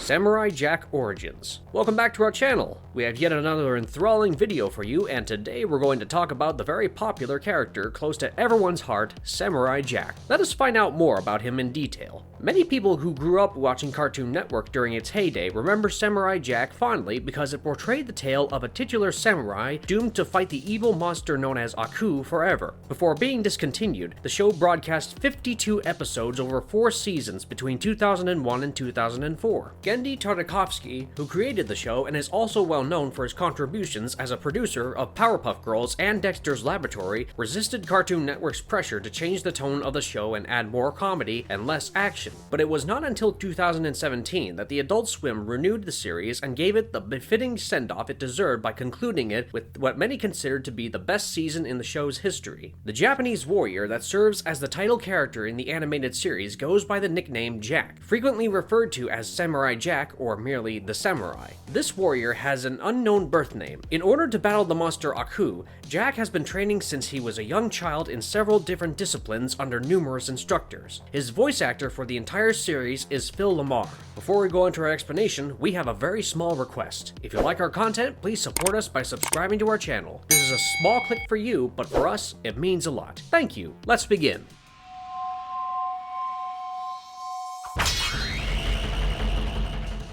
Samurai Jack Origins. Welcome back to our channel. We have yet another enthralling video for you, and today we're going to talk about the very popular character close to everyone's heart, Samurai Jack. Let us find out more about him in detail. Many people who grew up watching Cartoon Network during its heyday remember Samurai Jack fondly because it portrayed the tale of a titular samurai doomed to fight the evil monster known as Aku forever. Before being discontinued, the show broadcast 52 episodes over 4 seasons between 2001 and 2004. Genndy Tartakovsky, who created the show and is also well known for his contributions as a producer of Powerpuff Girls and Dexter's Laboratory, resisted Cartoon Network's pressure to change the tone of the show and add more comedy and less action. But it was not until 2017 that the Adult Swim renewed the series and gave it the befitting send-off it deserved by concluding it with what many considered to be the best season in the show's history. The Japanese warrior that serves as the title character in the animated series goes by the nickname Jack, frequently referred to as Samurai Jack or merely the Samurai. This warrior has an unknown birth name. In order to battle the monster Aku, Jack has been training since he was a young child in several different disciplines under numerous instructors. His voice actor for the entire series is Phil Lamar. Before we go into our explanation, we have a very small request. If you like our content, please support us by subscribing to our channel. This is a small click for you, but for us, it means a lot. Thank you. Let's begin.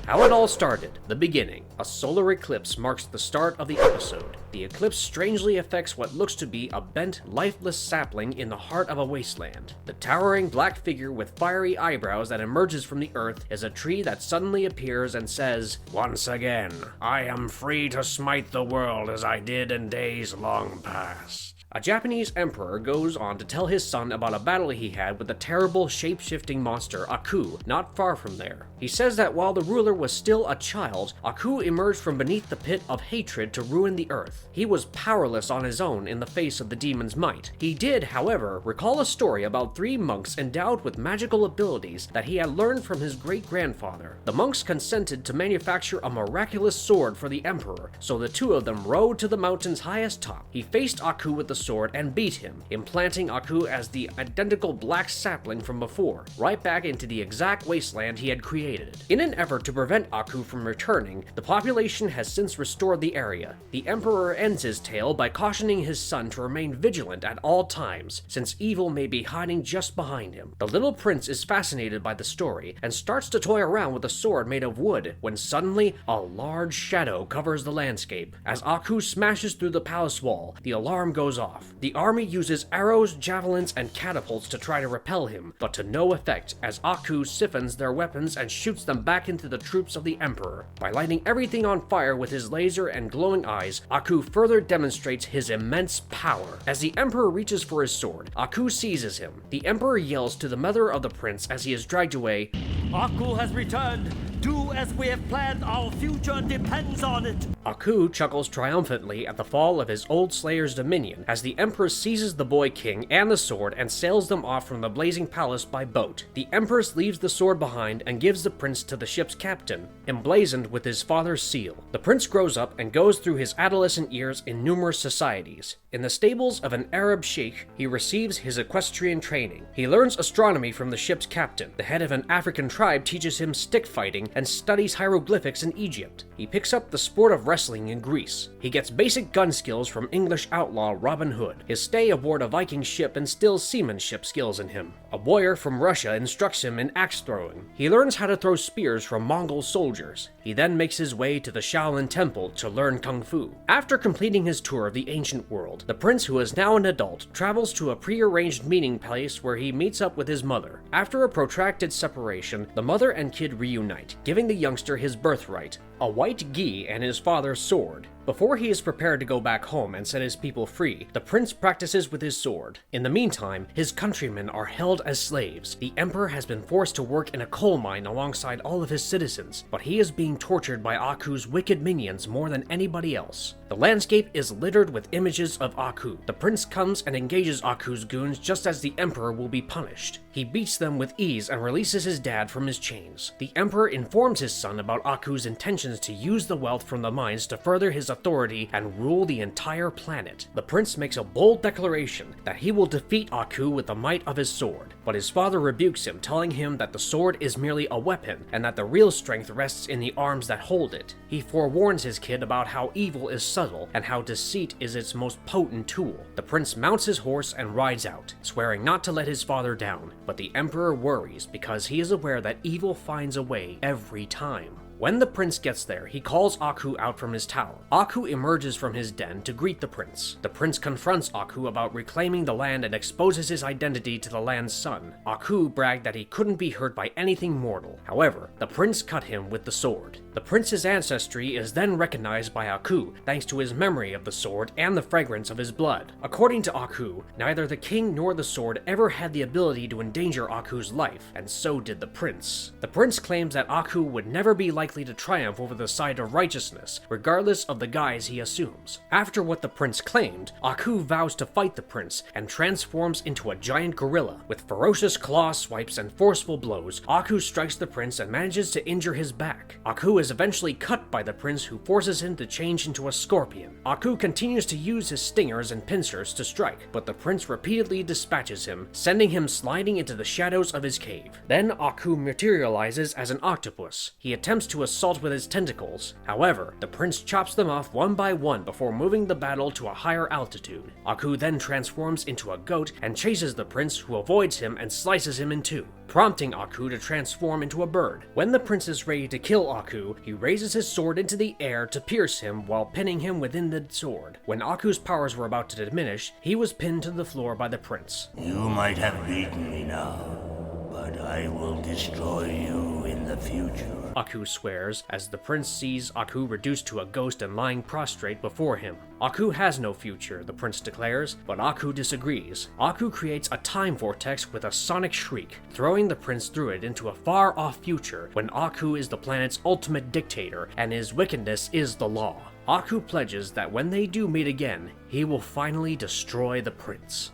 How it all started, the beginning. A solar eclipse marks the start of the episode. The eclipse strangely affects what looks to be a bent, lifeless sapling in the heart of a wasteland. The towering black figure with fiery eyebrows that emerges from the earth is a tree that suddenly appears and says, "Once again, I am free to smite the world as I did in days long past." A Japanese emperor goes on to tell his son about a battle he had with the terrible shape-shifting monster Aku not far from there. He says that while the ruler was still a child, Aku emerged from beneath the pit of hatred to ruin the earth. He was powerless on his own in the face of the demon's might. He did, however, recall a story about 3 monks endowed with magical abilities that he had learned from his great-grandfather. The monks consented to manufacture a miraculous sword for the emperor, so the 2 of them rode to the mountain's highest top. He faced Aku with the sword and beat him, implanting Aku as the identical black sapling from before, right back into the exact wasteland he had created. In an effort to prevent Aku from returning, the population has since restored the area. The emperor ends his tale by cautioning his son to remain vigilant at all times, since evil may be hiding just behind him. The little prince is fascinated by the story and starts to toy around with a sword made of wood when suddenly a large shadow covers the landscape. As Aku smashes through the palace wall, the alarm goes off. The army uses arrows, javelins, and catapults to try to repel him, but to no effect as Aku siphons their weapons and shoots them back into the troops of the emperor. By lighting everything on fire with his laser and glowing eyes, Aku further demonstrates his immense power. As the emperor reaches for his sword, Aku seizes him. The emperor yells to the mother of the prince as he is dragged away, "Aku has returned! Do as we have planned, our future depends on it!" Aku chuckles triumphantly at the fall of his old slayer's dominion as the empress seizes the boy king and the sword and sails them off from the blazing palace by boat. The empress leaves the sword behind and gives the prince to the ship's captain, emblazoned with his father's seal. The prince grows up and goes through his adolescent years in numerous societies. In the stables of an Arab sheikh, he receives his equestrian training. He learns astronomy from the ship's captain. The head of an African tribe teaches him stick fighting and studies hieroglyphics in Egypt. He picks up the sport of wrestling in Greece. He gets basic gun skills from English outlaw Robin Hood. His stay aboard a Viking ship instills seamanship skills in him. A boyar from Russia instructs him in axe throwing. He learns how to throw spears from Mongol soldiers. He then makes his way to the Shaolin Temple to learn Kung Fu. After completing his tour of the ancient world, the prince, who is now an adult, travels to a pre-arranged meeting place where he meets up with his mother. After a protracted separation, the mother and kid reunite, giving the youngster his birthright, a white gi and his father's sword. Before he is prepared to go back home and set his people free, the prince practices with his sword. In the meantime, his countrymen are held as slaves. The emperor has been forced to work in a coal mine alongside all of his citizens, but he is being tortured by Aku's wicked minions more than anybody else. The landscape is littered with images of Aku. The prince comes and engages Aku's goons just as the emperor will be punished. He beats them with ease and releases his dad from his chains. The emperor informs his son about Aku's intentions intentions to use the wealth from the mines to further his authority and rule the entire planet. The prince makes a bold declaration that he will defeat Aku with the might of his sword, but his father rebukes him, telling him that the sword is merely a weapon and that the real strength rests in the arms that hold it. He forewarns his kid about how evil is subtle and how deceit is its most potent tool. The prince mounts his horse and rides out, swearing not to let his father down, but the emperor worries because he is aware that evil finds a way every time. When the prince gets there, he calls Aku out from his tower. Aku emerges from his den to greet the prince. The prince confronts Aku about reclaiming the land and exposes his identity to the land's son. Aku bragged that he couldn't be hurt by anything mortal. However, the prince cut him with the sword. The prince's ancestry is then recognized by Aku thanks to his memory of the sword and the fragrance of his blood. According to Aku, neither the king nor the sword ever had the ability to endanger Aku's life, and so did the prince. The prince claims that Aku would never be likely to triumph over the side of righteousness, regardless of the guise he assumes. After what the prince claimed, Aku vows to fight the prince and transforms into a giant gorilla. With ferocious claw swipes and forceful blows, Aku strikes the prince and manages to injure his back. Aku is eventually cut by the prince, who forces him to change into a scorpion. Aku continues to use his stingers and pincers to strike, but the prince repeatedly dispatches him, sending him sliding into the shadows of his cave. Then Aku materializes as an octopus. He attempts to assault with his tentacles. However, the prince chops them off one by one before moving the battle to a higher altitude. Aku then transforms into a goat and chases the prince, who avoids him and slices him in two, prompting Aku to transform into a bird. When the prince is ready to kill Aku, he raises his sword into the air to pierce him while pinning him within the sword. When Aku's powers were about to diminish, he was pinned to the floor by the prince. You might have beaten me now, but I will destroy you in the future, Aku swears, as the prince sees Aku reduced to a ghost and lying prostrate before him. Aku has no future, the prince declares, but Aku disagrees. Aku creates a time vortex with a sonic shriek, throwing the prince through it into a far-off future when Aku is the planet's ultimate dictator and his wickedness is the law. Aku pledges that when they do meet again, he will finally destroy the prince.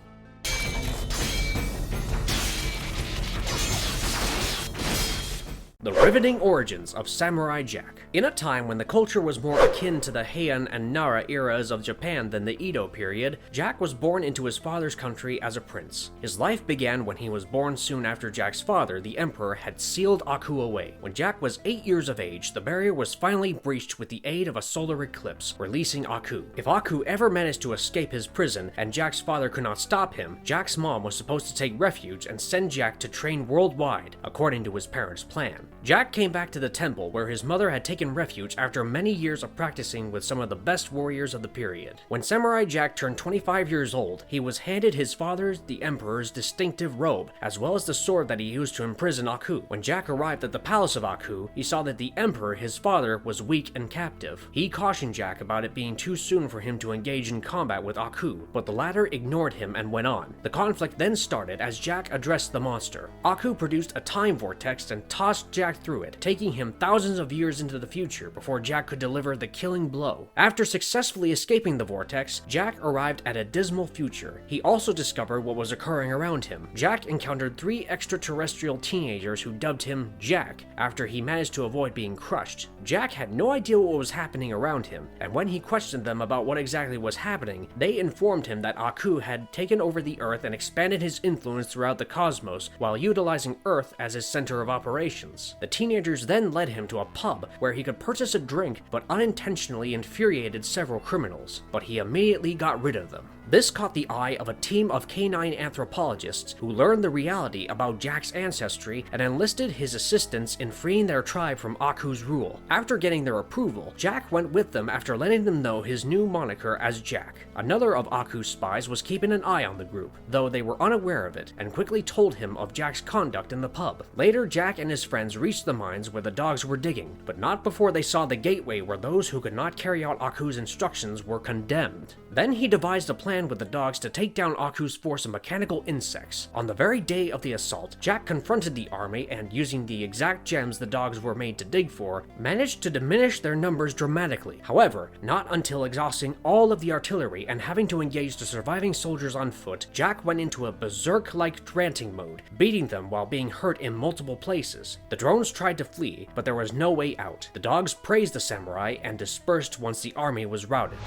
The riveting origins of Samurai Jack. In a time when the culture was more akin to the Heian and Nara eras of Japan than the Edo period, Jack was born into his father's country as a prince. His life began when he was born soon after Jack's father, the emperor, had sealed Aku away. When Jack was 8 years of age, the barrier was finally breached with the aid of a solar eclipse, releasing Aku. If Aku ever managed to escape his prison and Jack's father could not stop him, Jack's mom was supposed to take refuge and send Jack to train worldwide, according to his parents' plan. Jack came back to the temple where his mother had taken refuge after many years of practicing with some of the best warriors of the period. When Samurai Jack turned 25 years old, he was handed his father's, the emperor's, distinctive robe, as well as the sword that he used to imprison Aku. When Jack arrived at the palace of Aku, he saw that the emperor, his father, was weak and captive. He cautioned Jack about it being too soon for him to engage in combat with Aku, but the latter ignored him and went on. The conflict then started as Jack addressed the monster. Aku produced a time vortex and tossed Jack through it, taking him thousands of years into the future before Jack could deliver the killing blow. After successfully escaping the vortex, Jack arrived at a dismal future. He also discovered what was occurring around him. Jack encountered 3 extraterrestrial teenagers who dubbed him Jack after he managed to avoid being crushed. Jack had no idea what was happening around him, and when he questioned them about what exactly was happening, they informed him that Aku had taken over the Earth and expanded his influence throughout the cosmos while utilizing Earth as his center of operations. The teenagers then led him to a pub where he could purchase a drink, but unintentionally infuriated several criminals, but he immediately got rid of them. This caught the eye of a team of canine anthropologists who learned the reality about Jack's ancestry and enlisted his assistance in freeing their tribe from Aku's rule. After getting their approval, Jack went with them after letting them know his new moniker as Jack. Another of Aku's spies was keeping an eye on the group, though they were unaware of it, and quickly told him of Jack's conduct in the pub. Later, Jack and his friends reached the mines where the dogs were digging, but not before they saw the gateway where those who could not carry out Aku's instructions were condemned. Then he devised a plan planned with the dogs to take down Aku's force of mechanical insects. On the very day of the assault, Jack confronted the army and, using the exact gems the dogs were made to dig for, managed to diminish their numbers dramatically. However, not until exhausting all of the artillery and having to engage the surviving soldiers on foot, Jack went into a berserk-like ranting mode, beating them while being hurt in multiple places. The drones tried to flee, but there was no way out. The dogs praised the samurai and dispersed once the army was routed.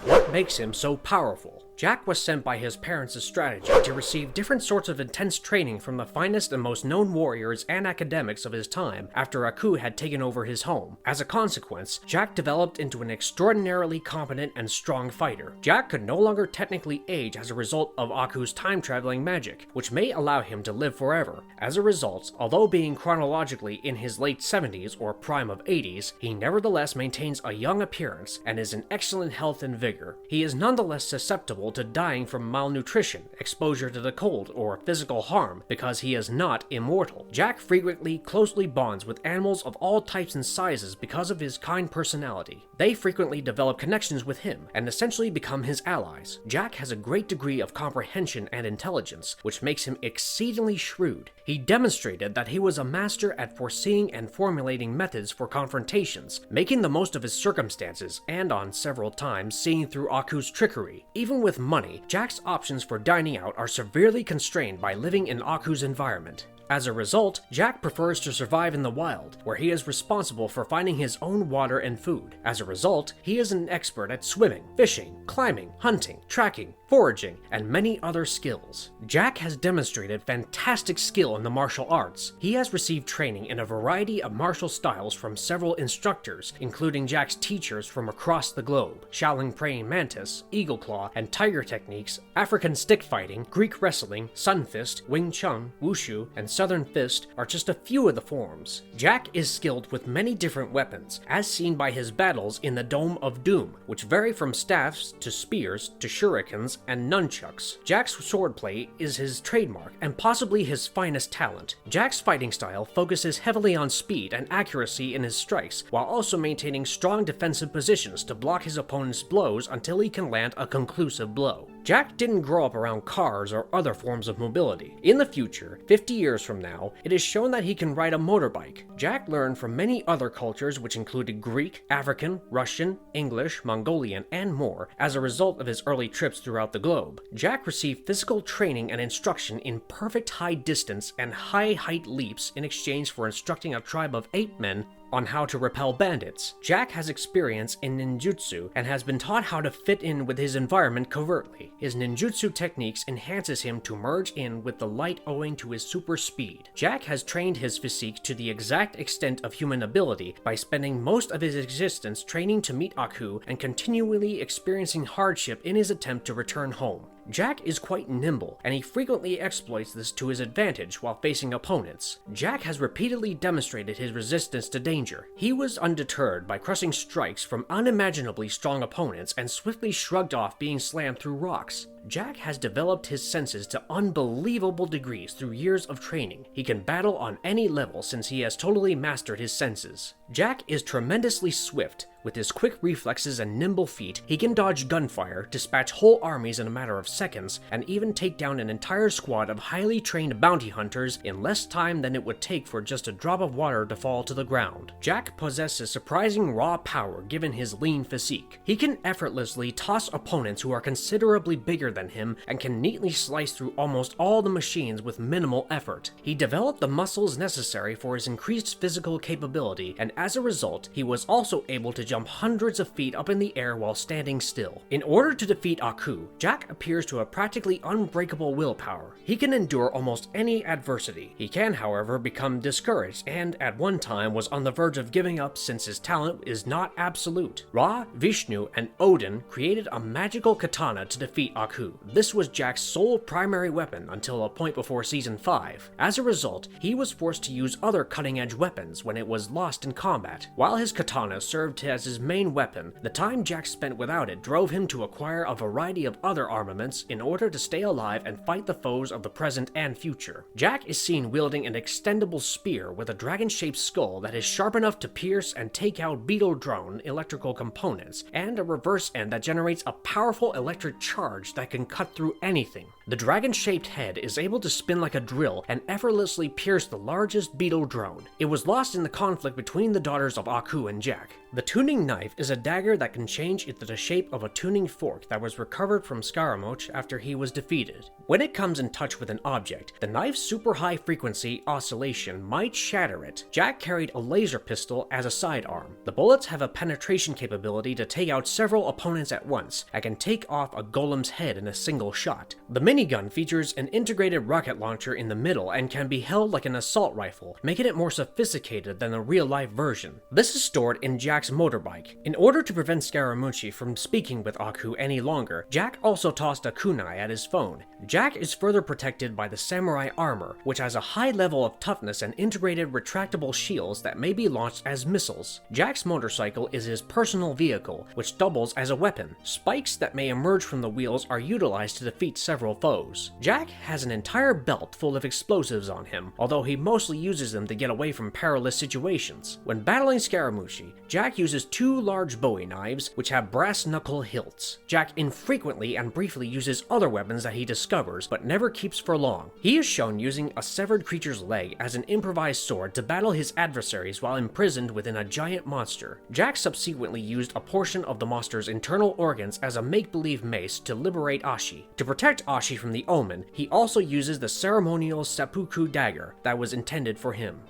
What makes him so powerful? Jack was sent by his parents as strategy to receive different sorts of intense training from the finest and most known warriors and academics of his time after Aku had taken over his home. As a consequence, Jack developed into an extraordinarily competent and strong fighter. Jack could no longer technically age as a result of Aku's time-traveling magic, which may allow him to live forever. As a result, although being chronologically in his late 70s or prime of 80s, he nevertheless maintains a young appearance and is in excellent health and vigor. He is nonetheless susceptible to dying from malnutrition, exposure to the cold, or physical harm because he is not immortal. Jack frequently closely bonds with animals of all types and sizes because of his kind personality. They frequently develop connections with him and essentially become his allies. Jack has a great degree of comprehension and intelligence, which makes him exceedingly shrewd. He demonstrated that he was a master at foreseeing and formulating methods for confrontations, making the most of his circumstances, and on several times seeing through Aku's trickery. Even with money, Jack's options for dining out are severely constrained by living in Aku's environment. As a result, Jack prefers to survive in the wild, where he is responsible for finding his own water and food. As a result, he is an expert at swimming, fishing, climbing, hunting, tracking, foraging, and many other skills. Jack has demonstrated fantastic skill in the martial arts. He has received training in a variety of martial styles from several instructors, including Jack's teachers from across the globe: Shaolin praying mantis, eagle claw, and tiger techniques, African stick fighting, Greek wrestling, sun fist, Wing Chun, wushu, and Southern Fist are just a few of the forms. Jack is skilled with many different weapons, as seen by his battles in the Dome of Doom, which vary from staffs to spears to shurikens and nunchucks. Jack's swordplay is his trademark and possibly his finest talent. Jack's fighting style focuses heavily on speed and accuracy in his strikes, while also maintaining strong defensive positions to block his opponent's blows until he can land a conclusive blow. Jack didn't grow up around cars or other forms of mobility. In the future, 50 years from now, it is shown that he can ride a motorbike. Jack learned from many other cultures which included Greek, African, Russian, English, Mongolian, and more as a result of his early trips throughout the globe. Jack received physical training and instruction in perfect high distance and high height leaps in exchange for instructing a tribe of 8 men on how to repel bandits. Jack has experience in ninjutsu and has been taught how to fit in with his environment covertly. His ninjutsu techniques enhances him to merge in with the light owing to his super speed. Jack has trained his physique to the exact extent of human ability by spending most of his existence training to meet Aku and continually experiencing hardship in his attempt to return home. Jack is quite nimble, and he frequently exploits this to his advantage while facing opponents. Jack has repeatedly demonstrated his resistance to danger. He was undeterred by crushing strikes from unimaginably strong opponents and swiftly shrugged off being slammed through rocks. Jack has developed his senses to unbelievable degrees through years of training. He can battle on any level since he has totally mastered his senses. Jack is tremendously swift. With his quick reflexes and nimble feet, he can dodge gunfire, dispatch whole armies in a matter of seconds, and even take down an entire squad of highly trained bounty hunters in less time than it would take for just a drop of water to fall to the ground. Jack possesses surprising raw power given his lean physique. He can effortlessly toss opponents who are considerably bigger than him and can neatly slice through almost all the machines with minimal effort. He developed the muscles necessary for his increased physical capability, and as a result, he was also able to jump hundreds of feet up in the air while standing still. In order to defeat Aku, Jack appears to have practically unbreakable willpower. He can endure almost any adversity. He can, however, become discouraged and at one time was on the verge of giving up since his talent is not absolute. Ra, Vishnu, and Odin created a magical katana to defeat Aku. Aku. This was Jack's sole primary weapon until a point before Season 5. As a result, he was forced to use other cutting-edge weapons when it was lost in combat. While his katana served as his main weapon, the time Jack spent without it drove him to acquire a variety of other armaments in order to stay alive and fight the foes of the present and future. Jack is seen wielding an extendable spear with a dragon-shaped skull that is sharp enough to pierce and take out beetle drone electrical components, and a reverse end that generates a powerful electric charge that can cut through anything. The dragon-shaped head is able to spin like a drill and effortlessly pierce the largest beetle drone. It was lost in the conflict between the daughters of Aku and Jack. The tuning knife is a dagger that can change into the shape of a tuning fork that was recovered from Scaramouche after he was defeated. When it comes in touch with an object, the knife's super high frequency oscillation might shatter it. Jack carried a laser pistol as a sidearm. The bullets have a penetration capability to take out several opponents at once and can take off a golem's head in a single shot. The minigun features an integrated rocket launcher in the middle and can be held like an assault rifle, making it more sophisticated than the real-life version. This is stored in Jack's motorbike. In order to prevent Scaramucci from speaking with Aku any longer, Jack also tossed a kunai at his phone. Jack is further protected by the samurai armor, which has a high level of toughness and integrated retractable shields that may be launched as missiles. Jack's motorcycle is his personal vehicle, which doubles as a weapon. Spikes that may emerge from the wheels are utilized to defeat several foes. Jack has an entire belt full of explosives on him, although he mostly uses them to get away from perilous situations. When battling Scaramucci, Jack uses two large bowie knives, which have brass knuckle hilts. Jack infrequently and briefly uses other weapons that he discovers, but never keeps for long. He is shown using a severed creature's leg as an improvised sword to battle his adversaries while imprisoned within a giant monster. Jack subsequently used a portion of the monster's internal organs as a make-believe mace to liberate Ashi. To protect Ashi from the omen, he also uses the ceremonial seppuku dagger that was intended for him.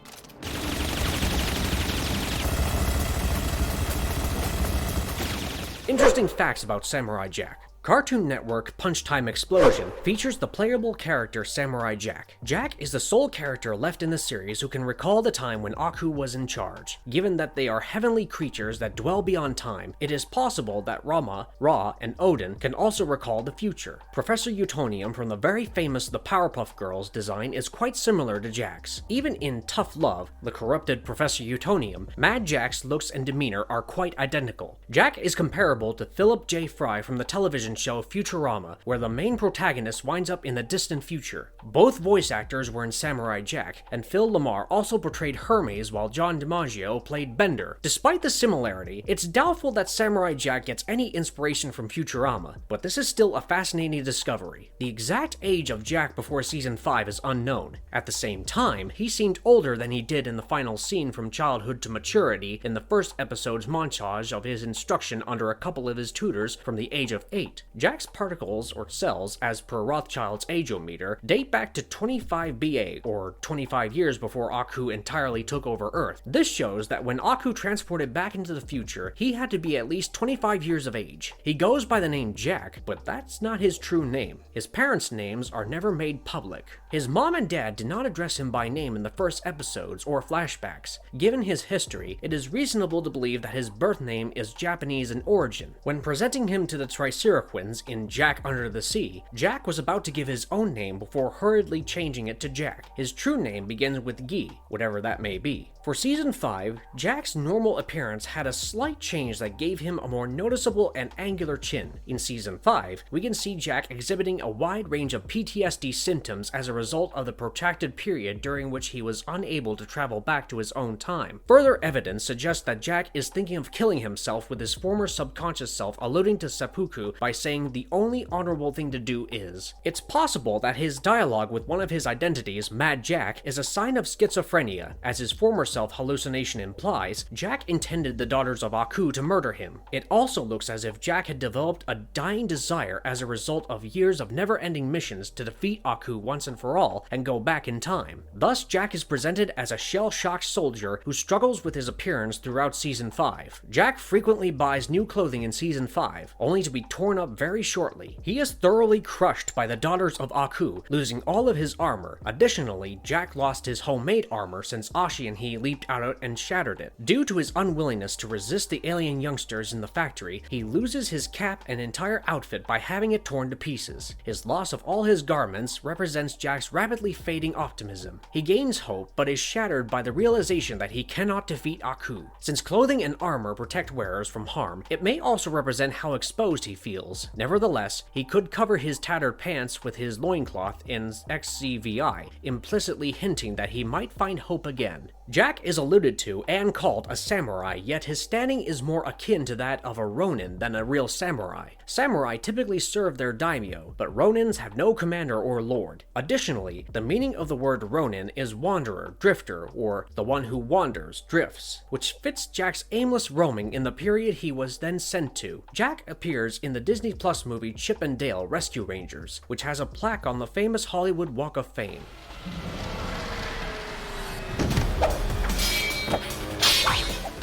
Interesting facts about Samurai Jack. Cartoon Network Punch Time Explosion features the playable character Samurai Jack. Jack is the sole character left in the series who can recall the time when Aku was in charge. Given that they are heavenly creatures that dwell beyond time, it is possible that Rama, Ra, and Odin can also recall the future. Professor Utonium from the very famous The Powerpuff Girls design is quite similar to Jack's. Even in Tough Love, the corrupted Professor Utonium, Mad Jack's looks and demeanor are quite identical. Jack is comparable to Philip J. Fry from the television show Futurama, where the main protagonist winds up in the distant future. Both voice actors were in Samurai Jack, and Phil Lamar also portrayed Hermes while John DiMaggio played Bender. Despite the similarity, it's doubtful that Samurai Jack gets any inspiration from Futurama, but this is still a fascinating discovery. The exact age of Jack before Season 5 is unknown. At the same time, he seemed older than he did in the final scene from childhood to maturity in the first episode's montage of his instruction under a couple of his tutors from the age of 8. Jack's particles, or cells, as per Rothschild's ageometer, date back to 25 BA, or 25 years before Aku entirely took over Earth. This shows that when Aku transported back into the future, he had to be at least 25 years of age. He goes by the name Jack, but that's not his true name. His parents' names are never made public. His mom and dad did not address him by name in the first episodes or flashbacks. Given his history, it is reasonable to believe that his birth name is Japanese in origin. When presenting him to the Triceratops in Jack Under the Sea, Jack was about to give his own name before hurriedly changing it to Jack. His true name begins with Gi, whatever that may be. For Season 5, Jack's normal appearance had a slight change that gave him a more noticeable and angular chin. In Season 5, we can see Jack exhibiting a wide range of PTSD symptoms as a result of the protracted period during which he was unable to travel back to his own time. Further evidence suggests that Jack is thinking of killing himself, with his former subconscious self alluding to seppuku by saying the only honorable thing to do is. It's possible that his dialogue with one of his identities, Mad Jack, is a sign of schizophrenia. As his former self hallucination implies, Jack intended the daughters of Aku to murder him. It also looks as if Jack had developed a dying desire as a result of years of never-ending missions to defeat Aku once and for all and go back in time. Thus, Jack is presented as a shell-shocked soldier who struggles with his appearance throughout Season 5. Jack frequently buys new clothing in Season 5, only to be torn up very shortly. He is thoroughly crushed by the daughters of Aku, losing all of his armor. Additionally, Jack lost his homemade armor since Ashi and he leaped out and shattered it. Due to his unwillingness to resist the alien youngsters in the factory, he loses his cap and entire outfit by having it torn to pieces. His loss of all his garments represents Jack's rapidly fading optimism. He gains hope, but is shattered by the realization that he cannot defeat Aku. Since clothing and armor protect wearers from harm, it may also represent how exposed he feels. Nevertheless, he could cover his tattered pants with his loincloth in XCVI, implicitly hinting that he might find hope again. Jack is alluded to and called a samurai, yet his standing is more akin to that of a ronin than a real samurai. Samurai typically serve their daimyo, but ronins have no commander or lord. Additionally, the meaning of the word ronin is wanderer, drifter, or the one who wanders, drifts, which fits Jack's aimless roaming in the period he was then sent to. Jack appears in the Disney Plus movie Chip and Dale Rescue Rangers, which has a plaque on the famous Hollywood Walk of Fame.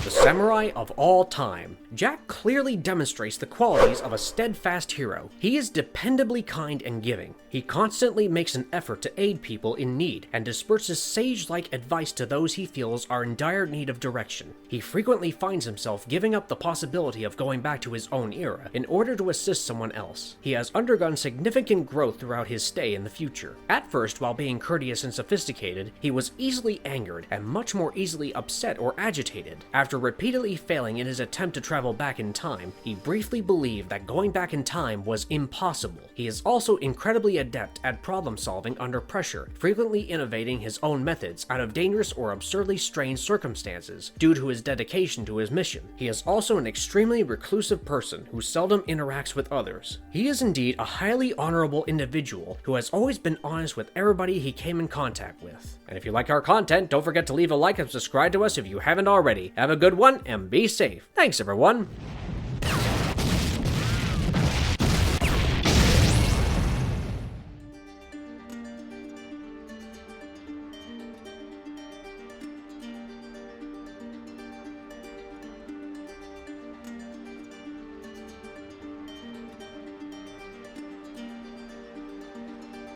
The samurai of all time. Jack clearly demonstrates the qualities of a steadfast hero. He is dependably kind and giving. He constantly makes an effort to aid people in need and disperses sage-like advice to those he feels are in dire need of direction. He frequently finds himself giving up the possibility of going back to his own era in order to assist someone else. He has undergone significant growth throughout his stay in the future. At first, while being courteous and sophisticated, he was easily angered and much more easily upset or agitated. After repeatedly failing in his attempt to travel back in time, he briefly believed that going back in time was impossible. He is also incredibly adept at problem solving under pressure, frequently innovating his own methods out of dangerous or absurdly strange circumstances due to his dedication to his mission. He is also an extremely reclusive person who seldom interacts with others. He is indeed a highly honorable individual who has always been honest with everybody he came in contact with. And if you like our content, don't forget to leave a like and subscribe to us if you haven't already. Have a good one and be safe. Thanks everyone.